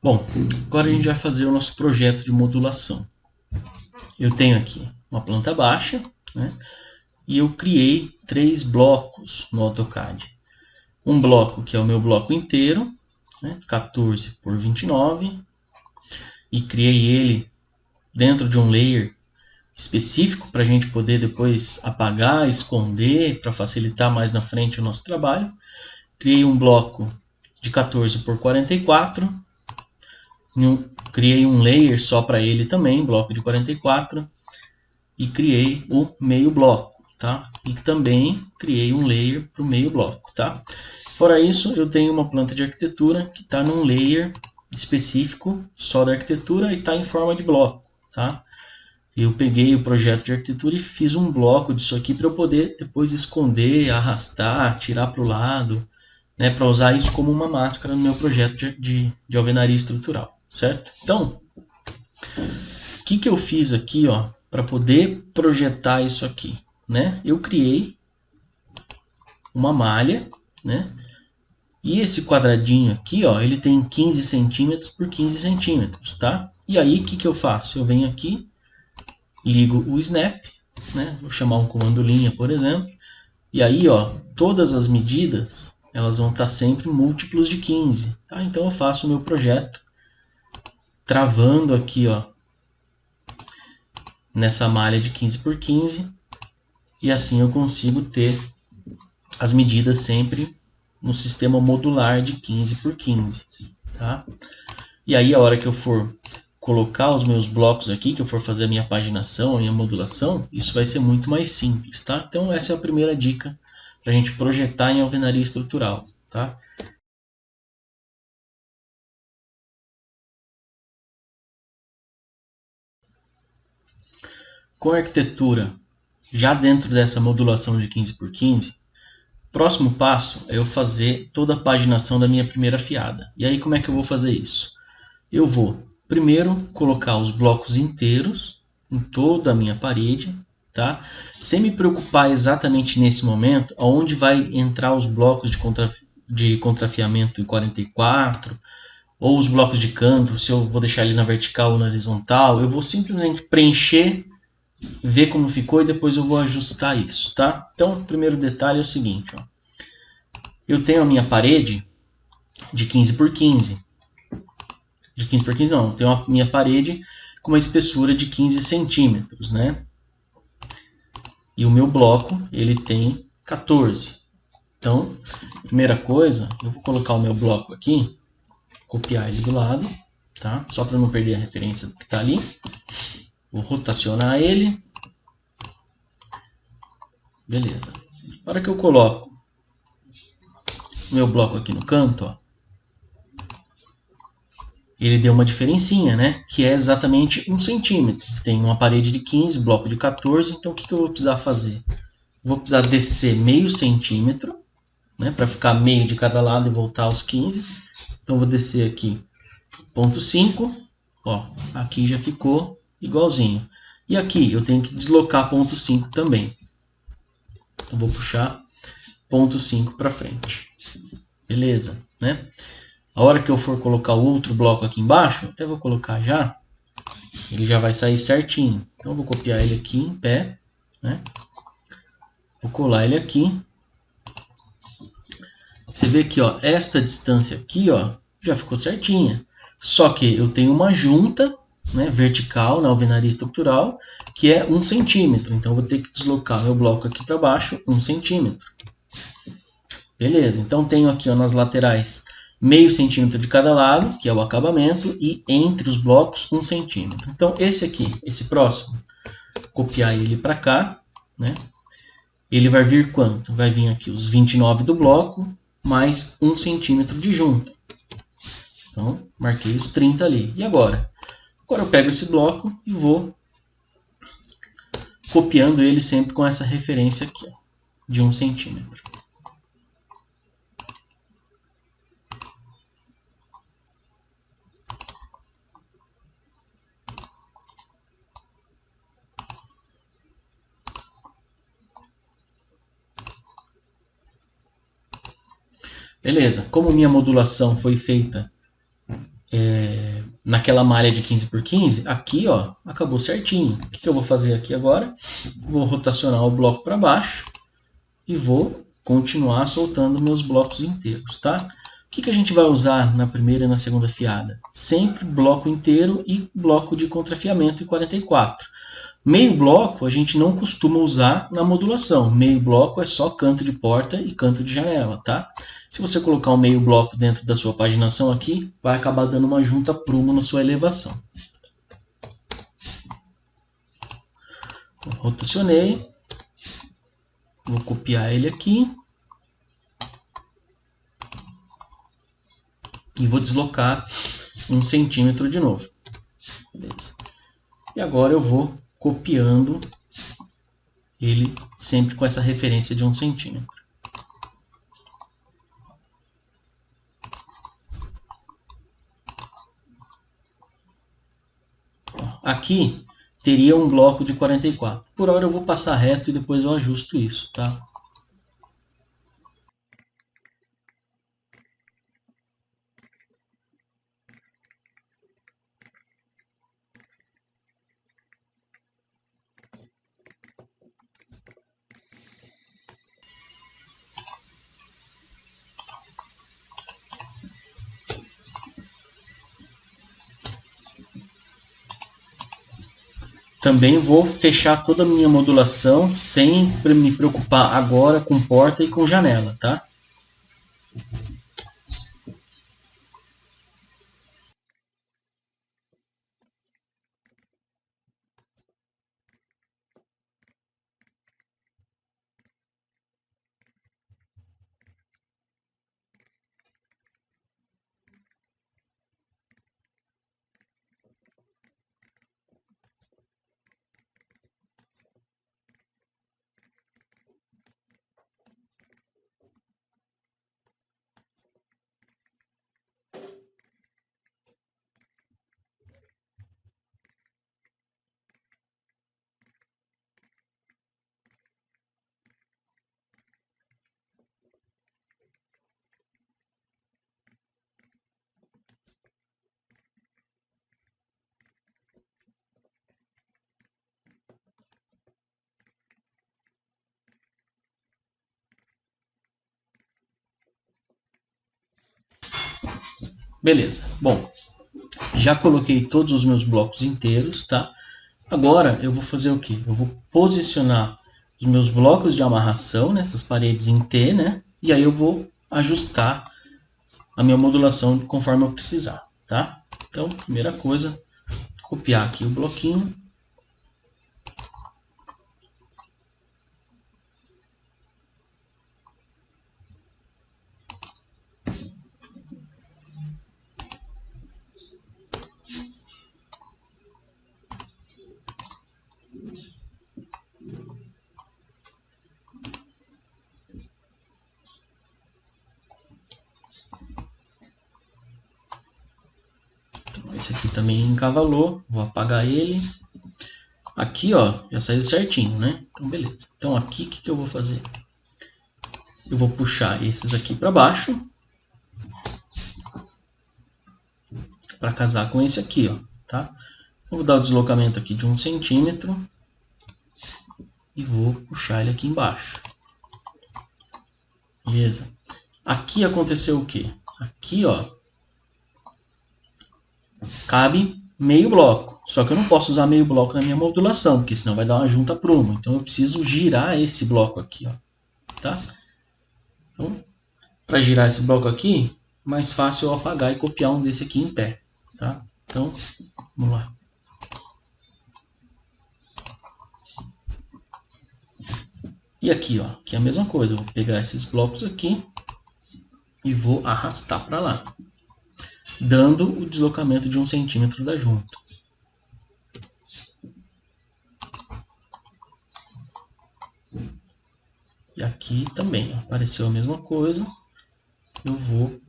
Bom, agora a gente vai fazer o nosso projeto de modulação. Eu tenho aqui uma planta baixa, né? E eu criei 3 blocos no AutoCAD. Um bloco que é o meu bloco inteiro, né? 14 por 29, e criei ele dentro de um layer específico para a gente poder depois apagar, esconder, para facilitar mais na frente o nosso trabalho. Criei um bloco de 14 por 44, criei um layer só para ele também, bloco de 44, e criei o meio bloco, tá? E também criei um layer para o meio bloco, tá? Fora isso, eu tenho uma planta de arquitetura que está num layer específico só da arquitetura e está em forma de bloco, tá? Eu peguei o projeto de arquitetura e fiz um bloco disso aqui para eu poder depois esconder, arrastar, tirar para o lado, né, para usar isso como uma máscara no meu projeto de alvenaria estrutural, certo? Então, o que eu fiz aqui, ó, para poder projetar isso aqui, né? Eu criei uma malha, né? E esse quadradinho aqui, ó, ele tem 15 centímetros por 15 centímetros, tá? E aí, o que eu faço? Eu venho aqui, ligo o snap, né? Vou chamar um comando linha, por exemplo. E aí, ó, todas as medidas, elas vão estar sempre múltiplos de 15, tá? Então eu faço o meu projeto travando aqui, ó, nessa malha de 15 por 15, e assim eu consigo ter as medidas sempre no sistema modular de 15 por 15, tá? E aí a hora que eu for colocar os meus blocos aqui, que eu for fazer a minha paginação, a minha modulação, isso vai ser muito mais simples, tá? Então essa é a primeira dica para a gente projetar em alvenaria estrutural, tá? Com a arquitetura já dentro dessa modulação de 15 por 15, próximo passo é eu fazer toda a paginação da minha primeira fiada. E aí como é que eu vou fazer isso? Eu vou primeiro colocar os blocos inteiros em toda a minha parede, tá? Sem me preocupar exatamente nesse momento aonde vai entrar os blocos de contrafiamento em 44 ou os blocos de canto, se eu vou deixar ele na vertical ou na horizontal. Eu vou simplesmente preencher, ver como ficou e depois eu vou ajustar isso, tá? Então, o primeiro detalhe é o seguinte, ó. Eu tenho a minha parede de 15 por 15. De 15 por 15 não, eu tenho a minha parede com uma espessura de 15 centímetros, né? E o meu bloco, ele tem 14. Então, primeira coisa, eu vou colocar o meu bloco aqui, copiar ele do lado, tá? Só para não perder a referência do que está ali. Vou rotacionar ele. Beleza. Na hora que eu coloco o meu bloco aqui no canto, ó, ele deu uma diferencinha, né? Que é exatamente 1 centímetro. Tem uma parede de 15, bloco de 14, então o que eu vou precisar fazer? Vou precisar descer meio centímetro, né? Para ficar meio de cada lado e voltar aos 15. Então vou descer aqui 0,5, ó, aqui já ficou igualzinho. E aqui eu tenho que deslocar 0,5 também. Então vou puxar 0,5 para frente. Beleza, né? A hora que eu for colocar o outro bloco aqui embaixo, até vou colocar já, ele já vai sair certinho. Então eu vou copiar ele aqui em pé, né? Vou colar ele aqui. Você vê que, ó, esta distância aqui, ó, já ficou certinha. Só que eu tenho uma junta, né, vertical na alvenaria estrutural, que é 1 centímetro. Então eu vou ter que deslocar meu bloco aqui para baixo 1 centímetro. Beleza, então tenho aqui, ó, nas laterais meio centímetro de cada lado, que é o acabamento, e entre os blocos 1 centímetro. Então esse aqui, esse próximo, copiar ele para cá, né? Ele vai vir quanto? Vai vir aqui os 29 do bloco, mais 1 centímetro de junta. Então, marquei os 30 ali. E agora? Agora eu pego esse bloco e vou copiando ele sempre com essa referência aqui, ó, de 1 centímetro. Beleza, como minha modulação foi feita naquela malha de 15 por 15, aqui ó, acabou certinho. O que eu vou fazer aqui agora? Vou rotacionar o bloco para baixo e vou continuar soltando meus blocos inteiros, tá? O que a gente vai usar na primeira e na segunda fiada? Sempre bloco inteiro e bloco de contrafiamento em 44. Meio bloco a gente não costuma usar na modulação. Meio bloco é só canto de porta e canto de janela, tá? Se você colocar um meio bloco dentro da sua paginação aqui, vai acabar dando uma junta prumo na sua elevação. Rotacionei. Vou copiar ele aqui. E vou deslocar 1 centímetro de novo. Beleza. E agora eu vou copiando ele sempre com essa referência de 1 centímetro. Aqui teria um bloco de 44. Por hora eu vou passar reto e depois eu ajusto isso, tá? Também vou fechar toda a minha modulação sem me preocupar agora com porta e com janela, tá? Beleza. Bom, já coloquei todos os meus blocos inteiros, tá? Agora eu vou fazer o quê? Eu vou posicionar os meus blocos de amarração nessas paredes em T, né? E aí eu vou ajustar a minha modulação conforme eu precisar, tá? Então, primeira coisa, copiar aqui o bloquinho. Esse aqui também encavalou, vou apagar ele. Aqui, ó, já saiu certinho, né? Então, beleza. Então, aqui, o que eu vou fazer? Eu vou puxar esses aqui para baixo, para casar com esse aqui, ó, tá? Então, vou dar o deslocamento aqui de 1 centímetro e vou puxar ele aqui embaixo. Beleza? Aqui aconteceu o quê? Aqui, ó, cabe meio bloco. Só que eu não posso usar meio bloco na minha modulação, porque senão vai dar uma junta prumo. Então eu preciso girar esse bloco aqui, ó, tá? Então, para girar esse bloco aqui, mais fácil eu apagar e copiar um desse aqui em pé, tá? Então, vamos lá. E aqui, ó, que é a mesma coisa. Eu vou pegar esses blocos aqui e vou arrastar para lá, dando o deslocamento de 1 centímetro da junta. E aqui também, ó, apareceu a mesma coisa. Eu vou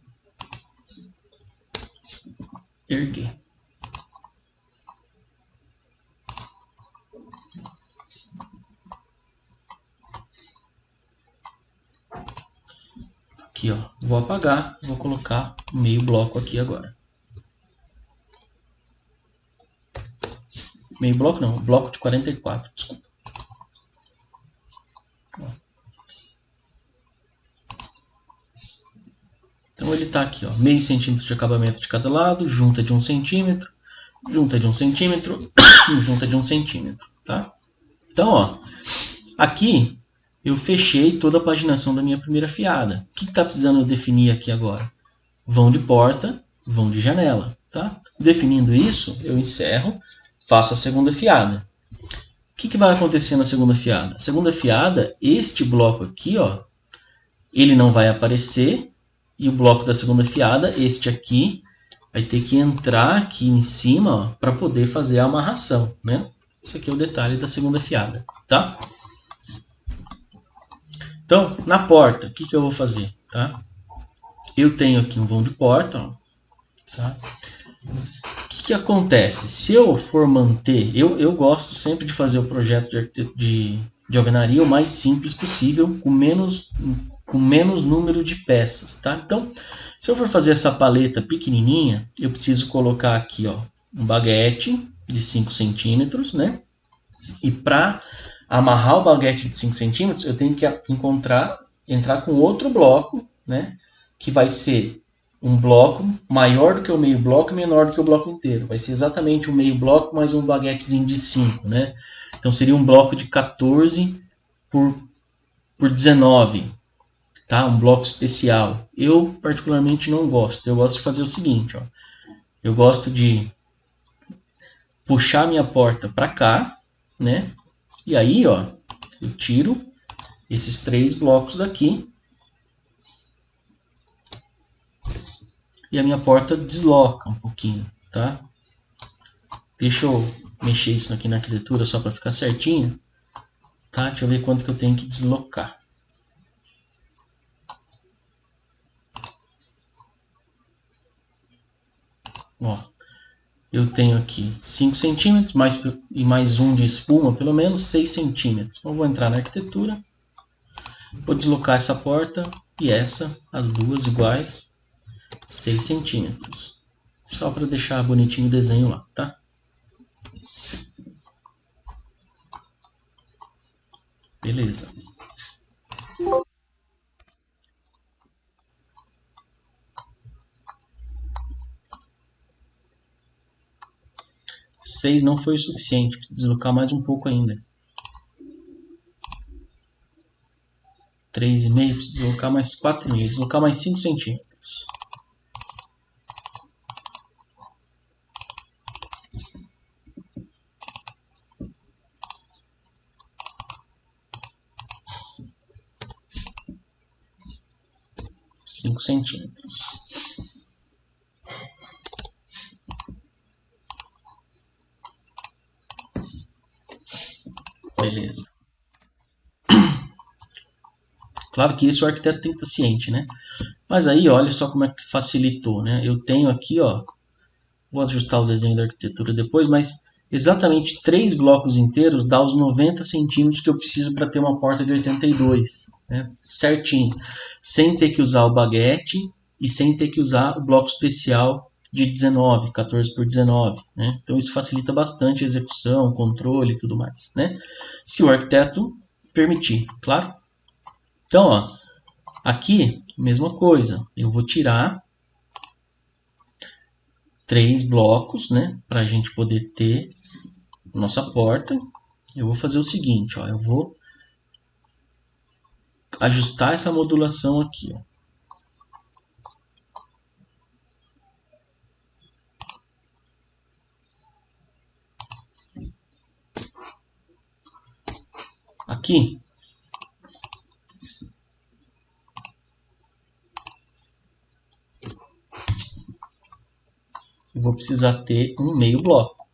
erguer. Aqui, ó, vou apagar, vou colocar meio bloco aqui agora. meio bloco não, bloco de 44, desculpa. Então ele está aqui, ó, meio centímetro de acabamento de cada lado, junta de 1 centímetro, junta de 1 centímetro, junta de 1 centímetro, tá? Então, ó, aqui eu fechei toda a paginação da minha primeira fiada. O que está precisando eu definir aqui agora? Vão de porta, vão de janela, tá? Definindo isso, eu encerro, faço a segunda fiada. O que vai acontecer na segunda fiada? A segunda fiada, este bloco aqui, ó, ele não vai aparecer, e o bloco da segunda fiada, este aqui, vai ter que entrar aqui em cima para poder fazer a amarração, né? Esse aqui é o detalhe da segunda fiada, tá? Então, na porta, o que eu vou fazer, tá? Eu tenho aqui um vão de porta, ó, tá? O que acontece? Se eu for manter, eu gosto sempre de fazer o projeto de alvenaria o mais simples possível, com menos número de peças, tá? Então, se eu for fazer essa paleta pequenininha, eu preciso colocar aqui, ó, um baguete de 5 centímetros, né? E para amarrar o baguete de 5 centímetros, eu tenho que entrar com outro bloco, né? Que vai ser um bloco maior do que o meio bloco e menor do que o bloco inteiro. Vai ser exatamente um meio bloco mais um baguetezinho de 5, né? Então seria um bloco de 14 por 19, tá? Um bloco especial. Eu particularmente não gosto. Eu gosto de fazer o seguinte, ó. Eu gosto de puxar minha porta para cá, né? E aí, ó, eu tiro esses 3 blocos daqui e a minha porta desloca um pouquinho, tá? Deixa eu mexer isso aqui na arquitetura só para ficar certinho, tá? Deixa eu ver quanto que eu tenho que deslocar. Ó, eu tenho aqui 5 centímetros e mais um de espuma, pelo menos 6 centímetros. Então, eu vou entrar na arquitetura, vou deslocar essa porta e essa, as duas iguais, 6 centímetros. Só para deixar bonitinho o desenho lá, tá? Beleza. Seis não foi o suficiente, preciso deslocar mais um pouco ainda. 3,5, preciso deslocar mais 4,5, deslocar mais 5 centímetros. Beleza. Claro que isso o arquiteto tem que estar ciente, né? Mas aí, olha só como é que facilitou, né? Eu tenho aqui, ó, vou ajustar o desenho da arquitetura depois, mas exatamente 3 blocos inteiros dá os 90 centímetros que eu preciso para ter uma porta de 82, né? Certinho, sem ter que usar o baguete e sem ter que usar o bloco especial de 19, 14 por 19, né? Então isso facilita bastante a execução, controle e tudo mais, né? Se o arquiteto permitir, claro. Então, ó, aqui, mesma coisa, eu vou tirar 3 blocos, né, para a gente poder ter nossa porta. Eu vou fazer o seguinte, ó, eu vou ajustar essa modulação aqui, ó. Aqui, eu vou precisar ter um meio bloco,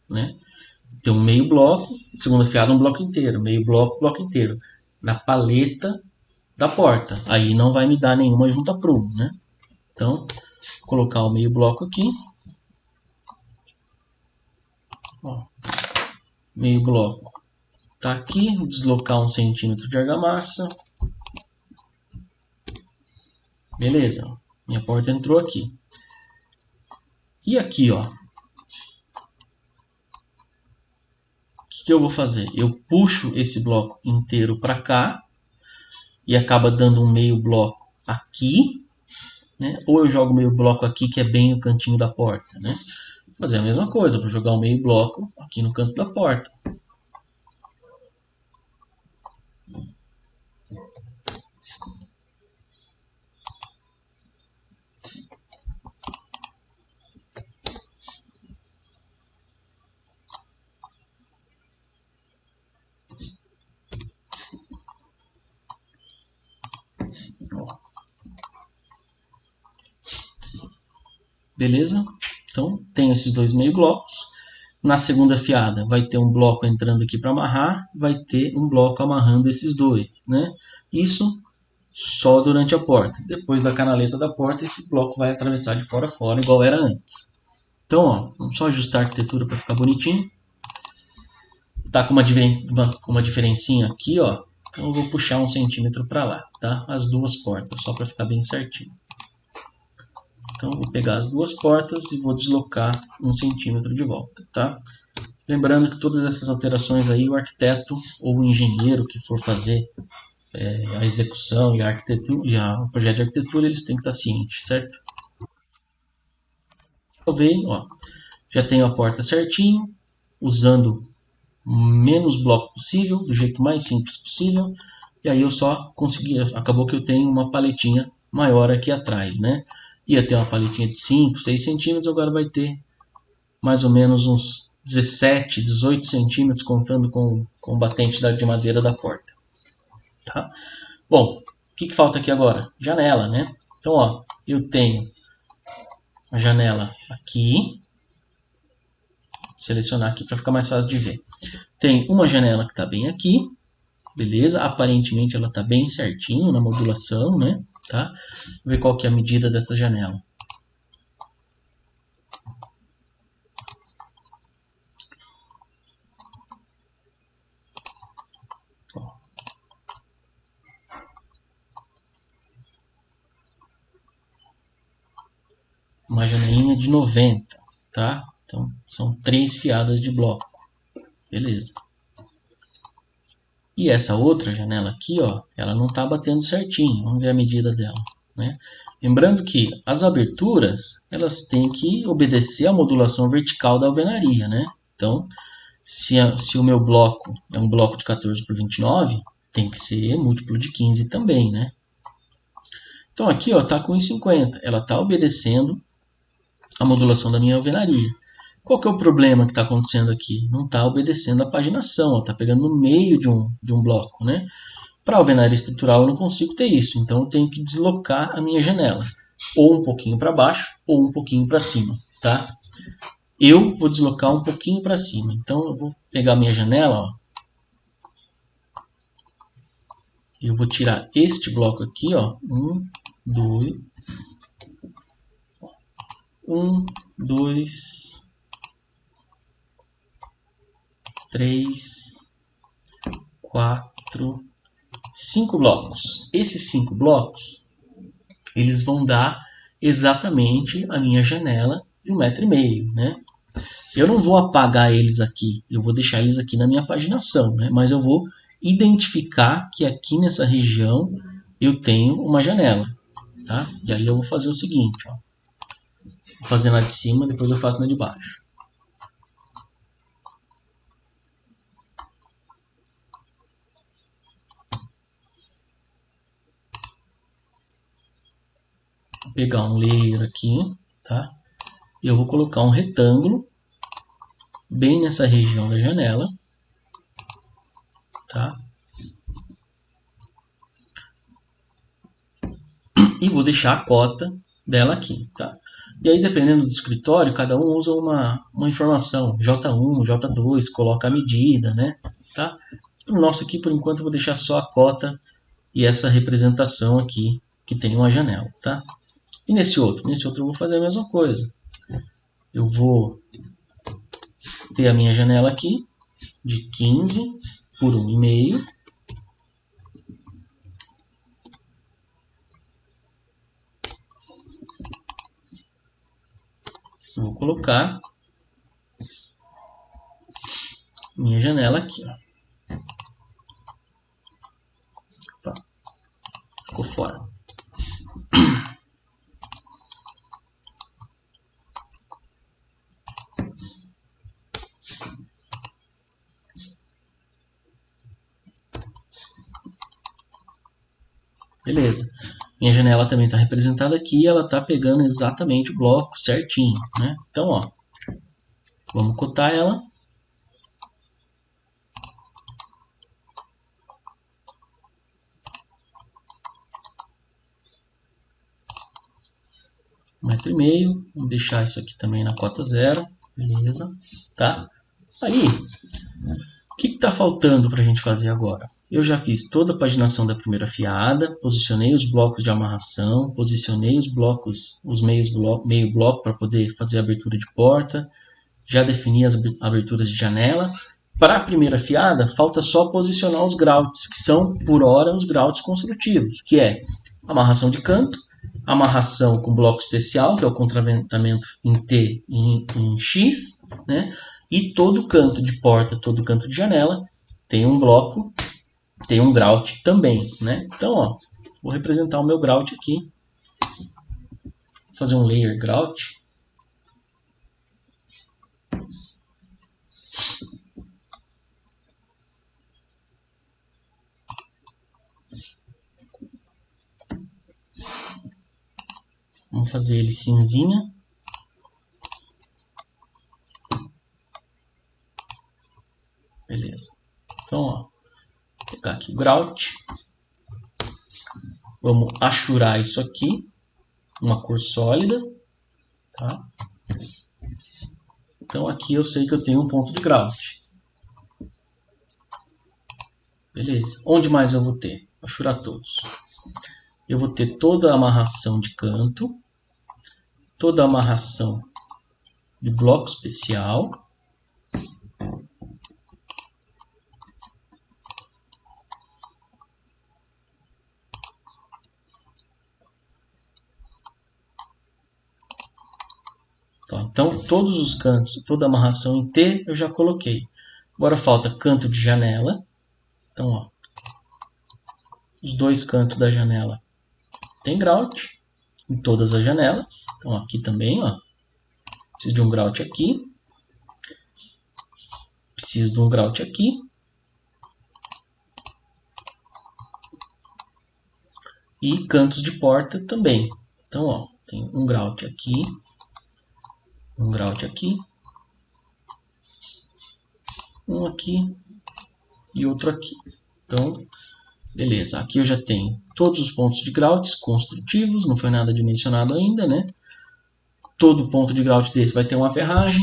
né? Ter um meio bloco, segunda fiada um bloco inteiro, meio bloco, bloco inteiro, na paleta da porta. Aí não vai me dar nenhuma junta prumo, né? Então, vou colocar o meio bloco aqui. Ó, meio bloco tá aqui, deslocar 1 centímetro de argamassa. Beleza, minha porta entrou aqui. E aqui, ó, que eu vou fazer? Eu puxo esse bloco inteiro para cá e acaba dando um meio bloco aqui, né? Ou eu jogo meio bloco aqui, que é bem o cantinho da porta, né? Vou fazer a mesma coisa, vou jogar o meio bloco aqui no canto da porta. Beleza? Então, tenho esses dois meio blocos. Na segunda fiada, vai ter um bloco entrando aqui para amarrar, vai ter um bloco amarrando esses dois, né? Isso só durante a porta. Depois da canaleta da porta, esse bloco vai atravessar de fora a fora, igual era antes. Então, ó, vamos só ajustar a arquitetura para ficar bonitinho. Tá com uma diferencinha aqui, ó. Então, eu vou puxar 1 centímetro para lá, tá? As duas portas, só para ficar bem certinho. Então, vou pegar as duas portas e vou deslocar 1 centímetro de volta, tá? Lembrando que todas essas alterações aí, o arquiteto ou o engenheiro que for fazer a execução e a arquitetura, o projeto de arquitetura, eles têm que estar cientes, certo? Talvez, ó, já tenho a porta certinho, usando o menos bloco possível, do jeito mais simples possível, e aí eu só consegui, acabou que eu tenho uma paletinha maior aqui atrás, né? Ia ter uma paletinha de 5, 6 centímetros, agora vai ter mais ou menos uns 17, 18 centímetros, contando com o batente de madeira da porta. Tá? Bom, o que falta aqui agora? Janela, né? Então, ó, eu tenho a janela aqui. Vou selecionar aqui para ficar mais fácil de ver. Tem uma janela que está bem aqui. Beleza? Aparentemente ela está bem certinho na modulação, né? Tá? Vou ver qual que é a medida dessa janela. Uma janelinha de 90, tá? Então, são 3 fiadas de bloco. Beleza. E essa outra janela aqui, ó, ela não está batendo certinho. Vamos ver a medida dela, né? Lembrando que as aberturas, elas têm que obedecer à modulação vertical da alvenaria, né? Então, se o meu bloco é um bloco de 14 por 29, tem que ser múltiplo de 15 também, né? Então, aqui, ó, tá com 1,50. Ela está obedecendo a modulação da minha alvenaria. Qual que é o problema que está acontecendo aqui? Não está obedecendo a paginação, está pegando no meio de um bloco, né? Para a alvenaria estrutural eu não consigo ter isso, então eu tenho que deslocar a minha janela, ou um pouquinho para baixo, ou um pouquinho para cima, tá? Eu vou deslocar um pouquinho para cima, então eu vou pegar a minha janela, ó, eu vou tirar este bloco aqui, ó, 1, 2, 3, 4, 5 blocos. Esses 5 blocos, eles vão dar exatamente a minha janela de 1,5 m, né? Eu não vou apagar eles aqui, eu vou deixar eles aqui na minha paginação, né? Mas eu vou identificar que aqui nessa região eu tenho uma janela, tá? E aí eu vou fazer o seguinte, ó. Vou fazer na de cima, depois eu faço na de baixo. Vou pegar um layer aqui, tá? E eu vou colocar um retângulo bem nessa região da janela, tá? E vou deixar a cota dela aqui, tá? E aí, dependendo do escritório, cada um usa uma informação, J1, J2, coloca a medida, né? Tá? No nosso aqui, por enquanto, eu vou deixar só a cota e essa representação aqui, que tem uma janela, tá? E nesse outro eu vou fazer a mesma coisa. Eu vou ter a minha janela aqui, de 15 por 1,5. Vou colocar. minha janela aqui, ó. Opa, ficou fora. Beleza. Minha janela também está representada aqui, ela está pegando exatamente o bloco certinho, né? Então, ó, vamos cotar ela. Um metro e meio, vamos deixar isso aqui também na cota 0, beleza, tá? Aí, o que está faltando para a gente fazer agora? Eu já fiz toda a paginação da primeira fiada, posicionei os blocos de amarração, posicionei os blocos, os meio bloco para poder fazer a abertura de porta, já defini as aberturas de janela. Para a primeira fiada, falta só posicionar os groutes, que são, por hora, os groutes construtivos, que é amarração de canto, amarração com bloco especial, que é o contraventamento em T e em X, né? E todo canto de porta, todo canto de janela tem um bloco, tem um grout também, né? Então, ó, vou representar o meu grout aqui. Vou fazer um layer grout. Vamos fazer ele cinzinha. Beleza. Então, ó, vou pegar aqui o grout. Vamos achurar isso aqui. Uma cor sólida. Tá? Então, aqui eu sei que eu tenho um ponto de grout. Beleza. Onde mais eu vou ter? Vou achurar todos. Eu vou ter toda a amarração de canto. Toda a amarração de bloco especial. Então, todos os cantos, toda a amarração em T eu já coloquei. Agora falta canto de janela. Então, ó, os dois cantos da janela tem grout em todas as janelas. Então, aqui também, ó, preciso de um grout aqui. Preciso de um grout aqui. E cantos de porta também. Então, ó, tem um grout aqui. Um grout aqui, um aqui e outro aqui. Então, beleza. Aqui eu já tenho todos os pontos de grouts construtivos, não foi nada dimensionado ainda, né? Todo ponto de grout desse vai ter uma ferragem.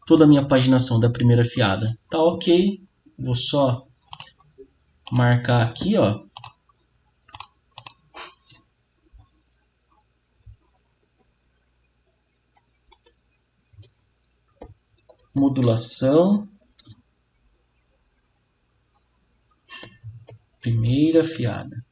Toda a minha paginação da primeira fiada tá ok. Vou só marcar aqui, ó. Modulação. Primeira fiada.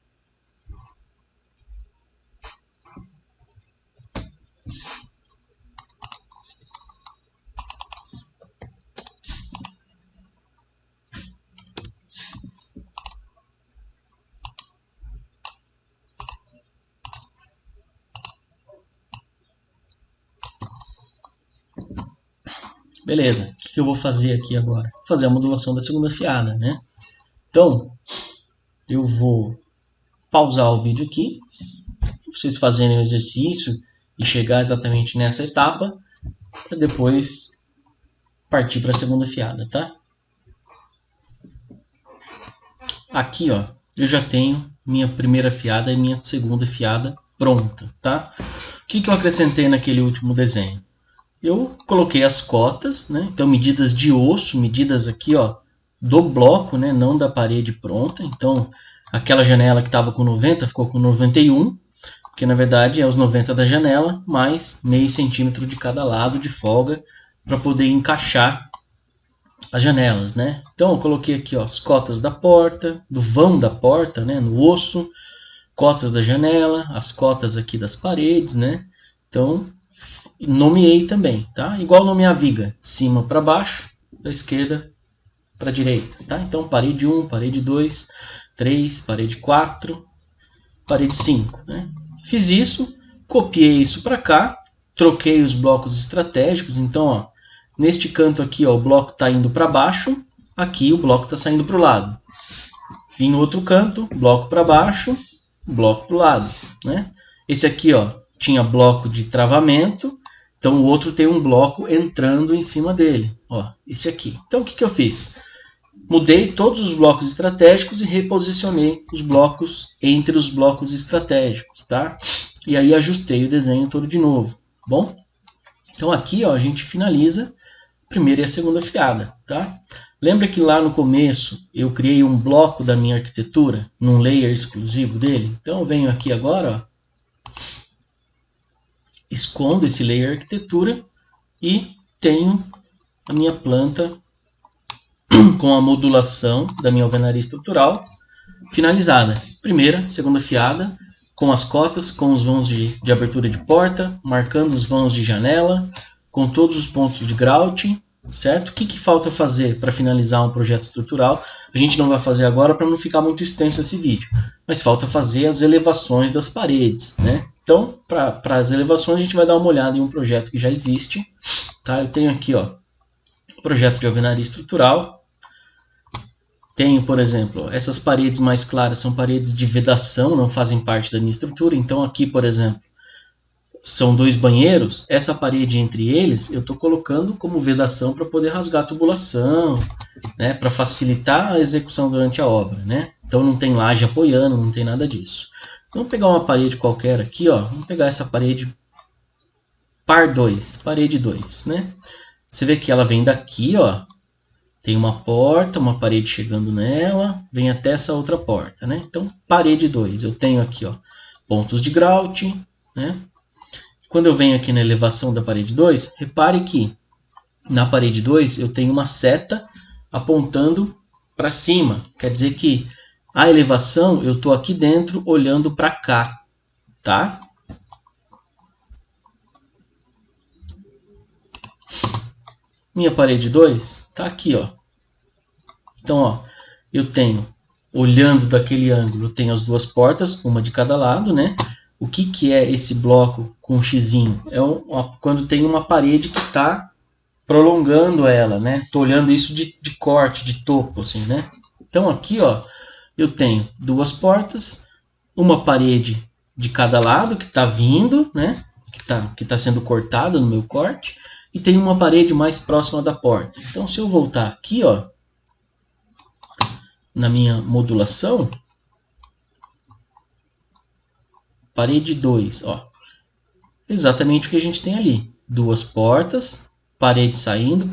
Beleza, o que eu vou fazer aqui agora? Vou fazer a modulação da segunda fiada, né? Então, eu vou pausar o vídeo aqui, para vocês fazerem o exercício e chegar exatamente nessa etapa, para depois partir para a segunda fiada, tá? Aqui, ó, eu já tenho minha primeira fiada e minha segunda fiada pronta, tá? O que eu acrescentei naquele último desenho? Eu coloquei as cotas, né? Então medidas de osso, medidas aqui, ó, do bloco, né? Não da parede pronta. Então aquela janela que estava com 90 ficou com 91, porque na verdade é os 90 da janela mais meio centímetro de cada lado de folga para poder encaixar as janelas, né? Então eu coloquei aqui, ó, as cotas da porta, do vão da porta, né? No osso, cotas da janela, as cotas aqui das paredes, né? Então nomeei também, tá? Igual nomear a viga, cima para baixo, da esquerda para a direita, tá? Então, parede 1, parede 2, 3, parede 4, parede 5, né? Fiz isso, copiei isso para cá, troquei os blocos estratégicos. Então, ó, neste canto aqui, ó, o bloco está indo para baixo, aqui o bloco está saindo para o lado. Vim no outro canto, bloco para baixo, bloco para o lado, né? Esse aqui, ó, tinha bloco de travamento, então o outro tem um bloco entrando em cima dele, ó, esse aqui. Então o que eu fiz? Mudei todos os blocos estratégicos e reposicionei os blocos entre os blocos estratégicos, tá? E aí ajustei o desenho todo de novo, bom? Então aqui, ó, a gente finaliza a primeira e a segunda fiada, tá? Lembra que lá no começo eu criei um bloco da minha arquitetura num layer exclusivo dele? Então eu venho aqui agora, ó, escondo esse layer arquitetura e tenho a minha planta com a modulação da minha alvenaria estrutural finalizada. Primeira, segunda fiada, com as cotas, com os vãos de abertura de porta, marcando os vãos de janela, com todos os pontos de grout, certo? O que falta fazer para finalizar um projeto estrutural? A gente não vai fazer agora para não ficar muito extenso esse vídeo, mas falta fazer as elevações das paredes, né? Então, para as elevações, a gente vai dar uma olhada em um projeto que já existe, tá? Eu tenho aqui, ó, o projeto de alvenaria estrutural. Tenho, por exemplo, essas paredes mais claras são paredes de vedação, não fazem parte da minha estrutura. Então, aqui, por exemplo, são 2 banheiros. Essa parede entre eles, eu estou colocando como vedação para poder rasgar a tubulação, né, para facilitar a execução durante a obra, né? Então, não tem laje apoiando, não tem nada disso. Vamos pegar uma parede qualquer aqui, ó. Vamos pegar essa parede par 2, parede 2, né? Você vê que ela vem daqui, ó. Tem uma porta, uma parede chegando nela, vem até essa outra porta, né? Então, parede 2, eu tenho aqui, ó, pontos de grout, né? Quando eu venho aqui na elevação da parede 2, repare que na parede 2 eu tenho uma seta apontando para cima. Quer dizer que a elevação, eu estou aqui dentro olhando para cá, tá? Minha parede 2 está aqui, ó. Então, ó, eu tenho, olhando daquele ângulo, eu tenho as 2 portas, uma de cada lado, né? O que é esse bloco com um xizinho? É quando tem uma parede que está prolongando ela, né? Estou olhando isso de corte, de topo, assim, né? Então, aqui, ó, eu tenho 2 portas, uma parede de cada lado que está vindo, né? Que tá sendo cortada no meu corte, e tem uma parede mais próxima da porta. Então, se eu voltar aqui, ó, na minha modulação, parede 2, ó, exatamente o que a gente tem ali. 2 portas, parede saindo,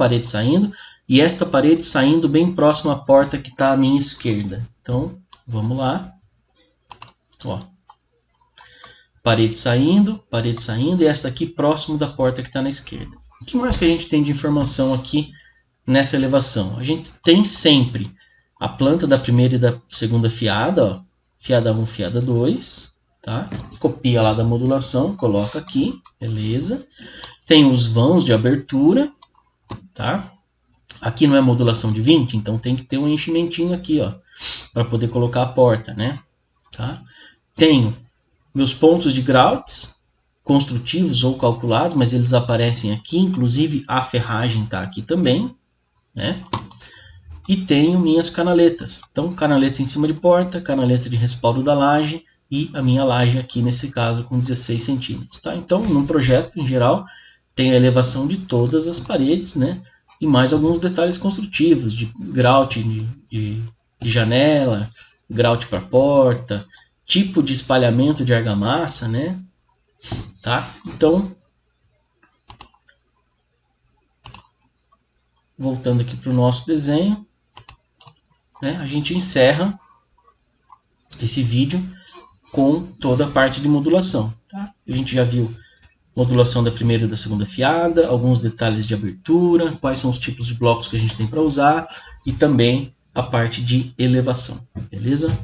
e esta parede saindo bem próximo à porta que está à minha esquerda. Então, vamos lá. Ó, parede saindo, e esta aqui próximo da porta que está na esquerda. O que mais que a gente tem de informação aqui nessa elevação? A gente tem sempre a planta da primeira e da segunda fiada, ó, fiada 1, fiada 2, tá? Copia lá da modulação, coloca aqui, beleza. Tem os vãos de abertura, tá? Aqui não é modulação de 20, então tem que ter um enchimentinho aqui, ó, para poder colocar a porta, né? Tá? Tenho meus pontos de grouts, construtivos ou calculados, mas eles aparecem aqui, inclusive a ferragem está aqui também, né? E tenho minhas canaletas. Então, canaleta em cima de porta, canaleta de respaldo da laje e a minha laje aqui, nesse caso, com 16 centímetros. Tá? Então, num projeto, em geral, tem a elevação de todas as paredes, né? E mais alguns detalhes construtivos, de grout de janela, grout para porta, tipo de espalhamento de argamassa, né? Tá? Então, voltando aqui para o nosso desenho, né, a gente encerra esse vídeo com toda a parte de modulação. Tá? A gente já viu modulação da primeira e da segunda fiada, alguns detalhes de abertura, quais são os tipos de blocos que a gente tem para usar e também a parte de elevação. Beleza?